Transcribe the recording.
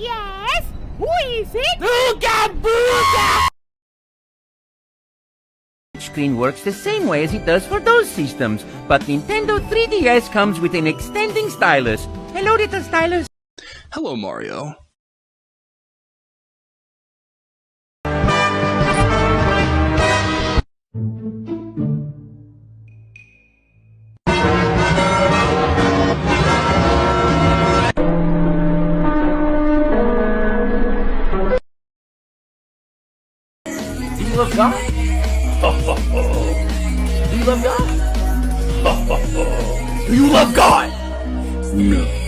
Yes? Who is it? Ooga booga! Screen works the same way as it does for those systems, but Nintendo 3DS comes with an extending stylus. Hello, little stylus. Hello, Mario. Do you love God? Do you love God? Do you love God? No.